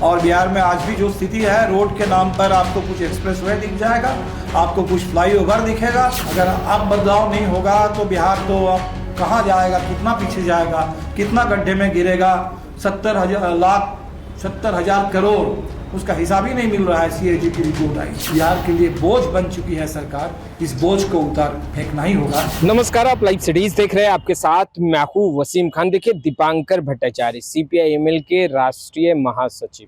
और बिहार में आज भी जो स्थिति है, रोड के नाम पर आपको कुछ एक्सप्रेसवे दिख जाएगा, आपको कुछ फ्लाईओवर दिखेगा। अगर अब बदलाव नहीं होगा तो बिहार तो अब कहाँ जाएगा, कितना पीछे जाएगा, कितना गड्ढे में गिरेगा। 70,000 करोड़, उसका हिसाब ही नहीं मिल रहा है। CAG की रिपोर्ट आई, बिहार के लिए बोझ बन चुकी है सरकार। इस बोझ को उतार फेंकना ही होगा। नमस्कार, आप लाइव सिटीज देख रहे हैं। आपके साथ मैं हूं वसीम खान। देखिए, दीपांकर भट्टाचार्य CPI-ML के राष्ट्रीय महासचिव,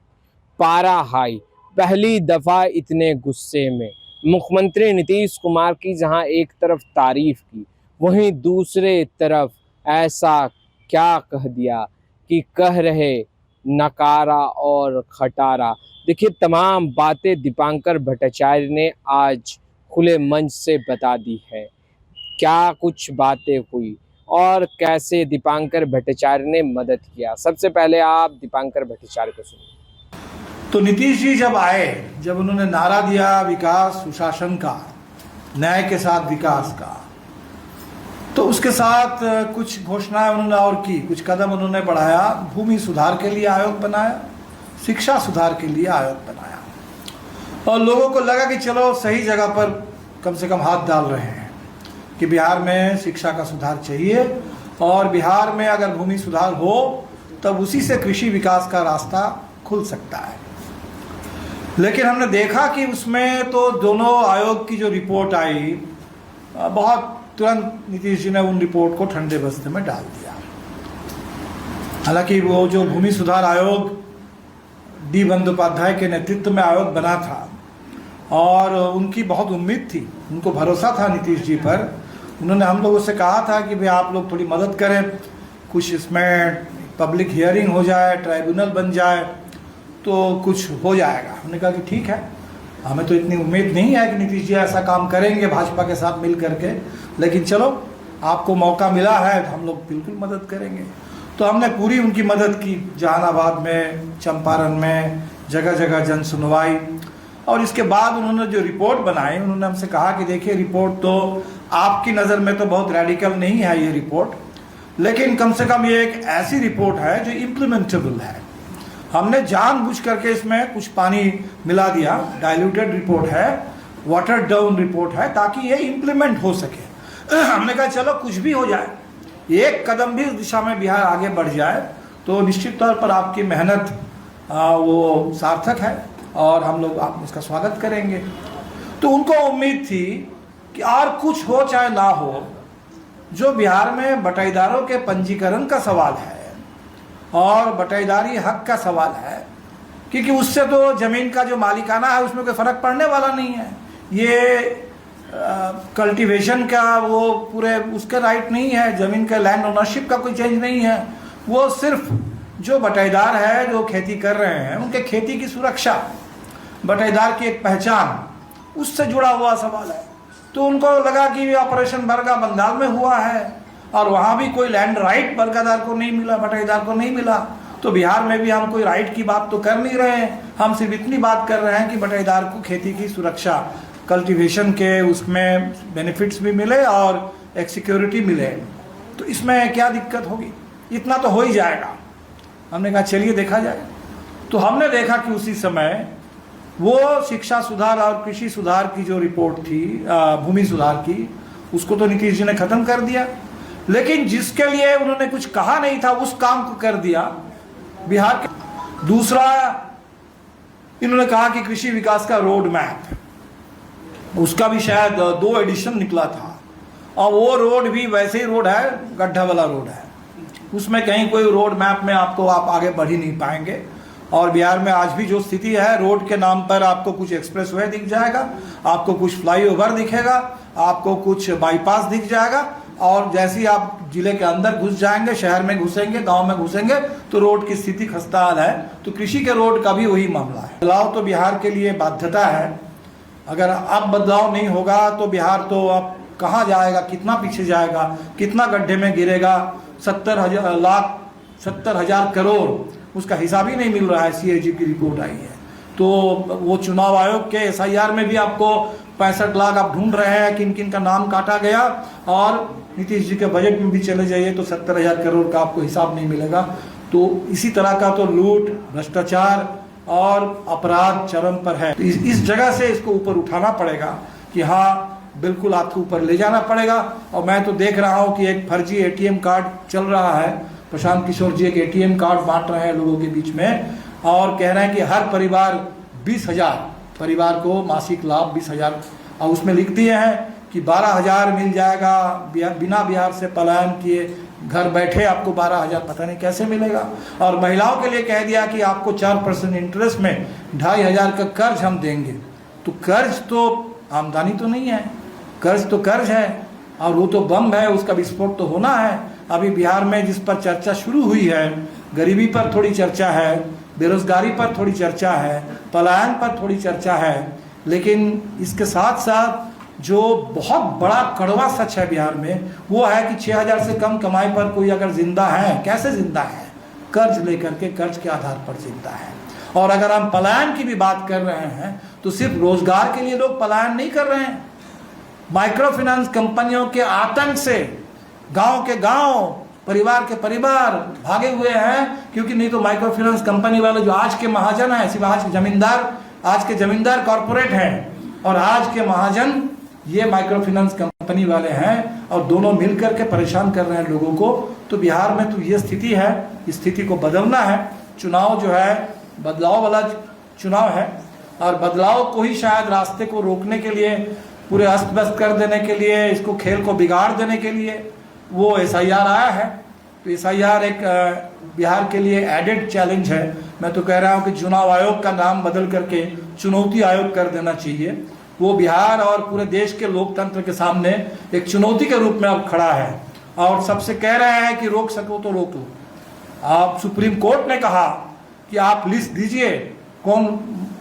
पारा हाई। पहली दफा इतने गुस्से में मुख्यमंत्री नीतीश कुमार की जहां एक तरफ तारीफ की, वहीं दूसरे तरफ ऐसा क्या कह दिया कि कह रहे नकारा और खटारा। देखिए, तमाम बातें दीपांकर भट्टाचार्य ने आज खुले मंच से बता दी है। क्या कुछ बातें हुई और कैसे दीपांकर भट्टाचार्य ने मदद किया, सबसे पहले आप दीपांकर भट्टाचार्य को सुनिए। तो नीतीश जी जब आए, जब उन्होंने नारा दिया विकास सुशासन का, न्याय के साथ विकास का, तो उसके साथ कुछ घोषणाएं उन्होंने और की, कुछ कदम उन्होंने बढ़ाया। भूमि सुधार के लिए आयोग बनाया, शिक्षा सुधार के लिए आयोग बनाया, और लोगों को लगा कि चलो सही जगह पर कम से कम हाथ डाल रहे हैं कि बिहार में शिक्षा का सुधार चाहिए, और बिहार में अगर भूमि सुधार हो तब उसी से कृषि विकास का रास्ता खुल सकता है। लेकिन हमने देखा कि उसमें तो दोनों आयोग की जो रिपोर्ट आई, बहुत तुरंत नीतीश जी ने उन रिपोर्ट को ठंडे बस्ते में डाल दिया। हालांकि वो जो भूमि सुधार आयोग D बंदोपाध्याय के नेतृत्व में आयोग बना था, और उनकी बहुत उम्मीद थी, उनको भरोसा था नीतीश जी पर। उन्होंने हम लोगों से कहा था कि भाई आप लोग थोड़ी मदद करें, कुछ इसमें पब्लिक हियरिंग हो जाए, ट्राइब्यूनल बन जाए तो कुछ हो जाएगा। हमने कहा कि ठीक है, हमें तो इतनी उम्मीद नहीं है कि नीतीश जी ऐसा काम करेंगे भाजपा के साथ मिल करके, लेकिन चलो आपको मौका मिला है तो हम लोग बिल्कुल मदद करेंगे। तो हमने पूरी उनकी मदद की, जहानाबाद में, चंपारण में, जगह जगह जन सुनवाई। और इसके बाद उन्होंने जो रिपोर्ट बनाई, उन्होंने हमसे कहा कि देखिए, रिपोर्ट तो आपकी नज़र में तो बहुत रेडिकल नहीं है ये रिपोर्ट, लेकिन कम से कम ये एक ऐसी रिपोर्ट है जो इम्प्लीमेंटेबल है। हमने जानबूझ करके इसमें कुछ पानी मिला दिया, डाइल्यूटेड रिपोर्ट है, वाटर डाउन रिपोर्ट है, ताकि ये इम्प्लीमेंट हो सके। हमने कहा चलो कुछ भी हो जाए, एक कदम भी उस दिशा में बिहार आगे बढ़ जाए तो निश्चित तौर पर आपकी मेहनत वो सार्थक है, और हम लोग आप इसका स्वागत करेंगे। तो उनको उम्मीद थी कि और कुछ हो चाहे ना हो, जो बिहार में बटाईदारों के पंजीकरण का सवाल है और बटाईदारी हक का सवाल है, क्योंकि उससे तो ज़मीन का जो मालिकाना है उसमें कोई फ़र्क पड़ने वाला नहीं है। ये कल्टीवेशन का वो पूरे उसका राइट नहीं है, ज़मीन का लैंड ओनरशिप का कोई चेंज नहीं है। वो सिर्फ जो बटाईदार है, जो खेती कर रहे हैं, उनके खेती की सुरक्षा, बटाईदार की एक पहचान, उससे जुड़ा हुआ सवाल है। तो उनको लगा कि ऑपरेशन बरगा बंगाल में हुआ है और वहाँ भी कोई लैंड राइट बरगादार को नहीं मिला, बटाईदार को नहीं मिला, तो बिहार में भी हम कोई राइट की बात तो कर नहीं रहे हैं। हम सिर्फ इतनी बात कर रहे हैं कि बटाईदार को खेती की सुरक्षा, कल्टीवेशन के उसमें बेनिफिट्स भी मिले और एक सिक्योरिटी मिले। तो इसमें क्या दिक्कत होगी, इतना तो हो ही जाएगा। हमने कहा चलिए देखा जाए। तो हमने देखा कि उसी समय वो शिक्षा सुधार और कृषि सुधार की जो रिपोर्ट थी, भूमि सुधार की, उसको तो नीतीश जी ने ख़त्म कर दिया, लेकिन जिसके लिए उन्होंने कुछ कहा नहीं था उस काम को कर दिया बिहार के। दूसरा, इन्होंने कहा कि कृषि विकास का रोड मैप, उसका भी शायद 2 एडिशन निकला था, और वो रोड भी वैसे ही रोड है, गड्ढा वाला रोड है, उसमें कहीं कोई रोड मैप में आपको आप आगे बढ़ ही नहीं पाएंगे। और बिहार में आज भी जो स्थिति है, रोड के नाम पर आपको कुछ एक्सप्रेसवे दिख जाएगा, आपको कुछ फ्लाईओवर दिखेगा, आपको कुछ बाईपास दिख जाएगा, और जैसे ही आप जिले के अंदर घुस जाएंगे, शहर में घुसेंगे, गांव में घुसेंगे, तो रोड की स्थिति खस्ता हाल है। तो कृषि के रोड का भी वही मामला है। बदलाव तो बिहार के लिए बाध्यता है। अगर अब बदलाव नहीं होगा तो बिहार तो अब कहाँ जाएगा, कितना पीछे जाएगा, कितना गड्ढे में गिरेगा। 70,000 करोड़, उसका हिसाब ही नहीं मिल रहा है। CAG की रिपोर्ट आई है। तो वो चुनाव आयोग के SIR में भी आपको 65 लाख आप ढूंढ रहे हैं, किन किन का नाम काटा गया, और नीतीश जी के बजट में भी चले जाइए तो 70,000 करोड़ का आपको हिसाब नहीं मिलेगा। तो इसी तरह का तो लूट, भ्रष्टाचार, और अपराध चरम पर है। तो इस जगह से इसको ऊपर उठाना पड़ेगा कि हाँ बिल्कुल आपको ऊपर ले जाना पड़ेगा। और मैं तो देख रहा हूँ कि एक फर्जी एटीएम कार्ड चल रहा है। प्रशांत किशोर जी एक एटीएम कार्ड बांट रहे हैं लोगों के बीच में और कह रहे हैं कि हर परिवार 20,000 परिवार को मासिक लाभ 20,000, और उसमें लिख दिए हैं कि 12,000 मिल जाएगा बिना बिहार से पलायन किए, घर बैठे आपको 12,000 पता नहीं कैसे मिलेगा। और महिलाओं के लिए कह दिया कि आपको 4% इंटरेस्ट में 2,500 का कर्ज हम देंगे। तो कर्ज तो आमदनी तो नहीं है, कर्ज तो कर्ज है और वो तो बम है, उसका विस्फोट तो होना है। अभी बिहार में जिस पर चर्चा शुरू हुई है, गरीबी पर थोड़ी चर्चा है, बेरोजगारी पर थोड़ी चर्चा है, पलायन पर थोड़ी चर्चा है, लेकिन इसके साथ साथ जो बहुत बड़ा कड़वा सच है बिहार में वो है कि 6,000 से कम कमाई पर कोई अगर जिंदा है, कैसे जिंदा है? कर्ज लेकर के, कर्ज के आधार पर जिंदा है। और अगर हम पलायन की भी बात कर रहे हैं तो सिर्फ रोजगार के लिए लोग पलायन नहीं कर रहे हैं। माइक्रो फाइनेंस कंपनियों के आतंक से गांव के गांव, परिवार के परिवार भागे हुए हैं, क्योंकि नहीं तो माइक्रो फाइनेंस कंपनी वाले जो आज के महाजन हैं, सिर्फ आज के जमींदार कॉरपोरेट हैं और आज के महाजन ये माइक्रो फाइनेंस कंपनी वाले हैं और दोनों मिलकर के परेशान कर रहे हैं लोगों को। तो बिहार में तो ये स्थिति है, इस स्थिति को बदलना है। चुनाव जो है बदलाव वाला चुनाव है और बदलाव को ही शायद रास्ते को रोकने के लिए, पूरे अस्त व्यस्त कर देने के लिए, इसको खेल को बिगाड़ देने के लिए वो SIR आया है। तो SIR एक बिहार के लिए एडेड चैलेंज है। मैं तो कह रहा हूँ कि चुनाव आयोग का नाम बदल करके चुनौती आयोग कर देना चाहिए। वो बिहार और पूरे देश के लोकतंत्र के सामने एक चुनौती के रूप में अब खड़ा है और सबसे कह रहे हैं कि रोक सको तो रोक लो। आप सुप्रीम कोर्ट ने कहा कि आप लिस्ट दीजिए, कौन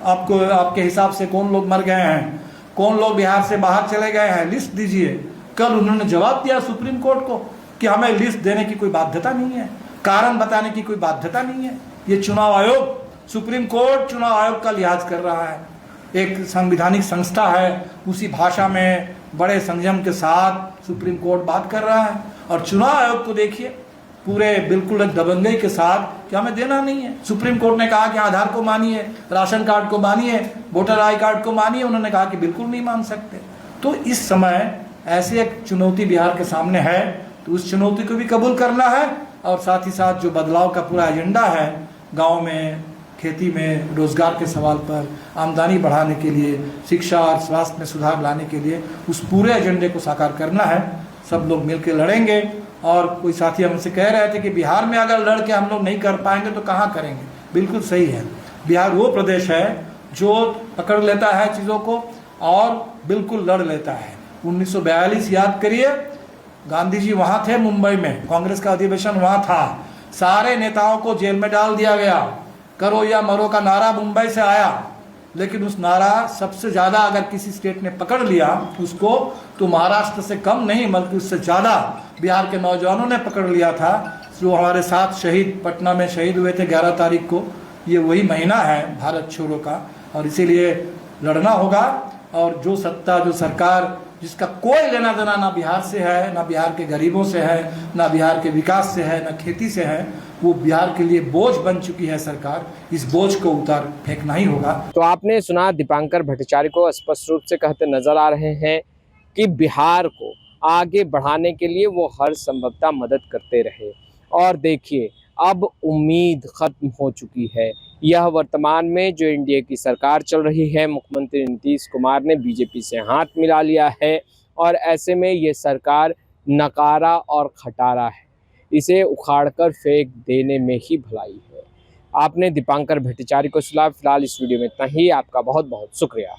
आपको, आपके हिसाब से कौन लोग मर गए हैं, कौन लोग बिहार से बाहर चले गए हैं, लिस्ट दीजिए। कल उन्होंने जवाब दिया सुप्रीम कोर्ट को कि हमें लिस्ट देने की कोई बाध्यता नहीं है, कारण बताने की कोई बाध्यता नहीं है। ये चुनाव आयोग, सुप्रीम कोर्ट चुनाव आयोग का लिहाज कर रहा है, एक संवैधानिक संस्था है, उसी भाषा में बड़े संयम के साथ सुप्रीम कोर्ट बात कर रहा है। और चुनाव आयोग को देखिए पूरे बिल्कुल दबंगई के साथ कि हमें देना नहीं है। सुप्रीम कोर्ट ने कहा कि आधार को मानिए, राशन कार्ड को मानिए, वोटर आई कार्ड को मानिए, उन्होंने कहा कि बिल्कुल नहीं मान सकते। तो इस समय ऐसी एक चुनौती बिहार के सामने है, तो उस चुनौती को भी कबूल करना है और साथ ही साथ जो बदलाव का पूरा एजेंडा है गाँव में, खेती में, रोजगार के सवाल पर, आमदनी बढ़ाने के लिए, शिक्षा और स्वास्थ्य में सुधार लाने के लिए, उस पूरे एजेंडे को साकार करना है। सब लोग मिलकर लड़ेंगे। और कोई साथी हमसे कह रहे थे कि बिहार में अगर लड़ के हम लोग नहीं कर पाएंगे तो कहाँ करेंगे? बिल्कुल सही है। बिहार वो प्रदेश है जो पकड़ लेता है चीज़ों को और बिल्कुल लड़ लेता है। 1942 याद करिए, गांधी जी वहाँ थे मुंबई में, कांग्रेस का अधिवेशन वहाँ था, सारे नेताओं को जेल में डाल दिया गया। करो या मरो का नारा मुंबई से आया, लेकिन उस नारा सबसे ज़्यादा अगर किसी स्टेट ने पकड़ लिया उसको, तो महाराष्ट्र से कम नहीं बल्कि उससे ज़्यादा बिहार के नौजवानों ने पकड़ लिया था, जो हमारे साथ शहीद पटना में शहीद हुए थे 11 तारीख को। ये वही महीना है भारत छोड़ो का, और इसीलिए लड़ना होगा। और जो सत्ता, जो सरकार जिसका कोई लेना देना ना बिहार से है, ना बिहार के गरीबों से है, ना बिहार के विकास से है, ना खेती से है, वो बिहार के लिए बोझ बन चुकी है सरकार। इस बोझ को उतार फेंकना ही होगा। तो आपने सुना दीपांकर भट्टाचार्य को स्पष्ट रूप से कहते नजर आ रहे हैं कि बिहार को आगे बढ़ाने के लिए वो हर संभवतः मदद करते रहे। और देखिए अब उम्मीद खत्म हो चुकी है। यह वर्तमान में जो एनडीए की सरकार चल रही है, मुख्यमंत्री नीतीश कुमार ने बीजेपी से हाथ मिला लिया है और ऐसे में ये सरकार नकारा और खटारा है। इसे उखाड़कर फेंक देने में ही भलाई है। आपने दीपांकर भट्टाचार्य को सुना। फिलहाल इस वीडियो में इतना ही। आपका बहुत बहुत शुक्रिया।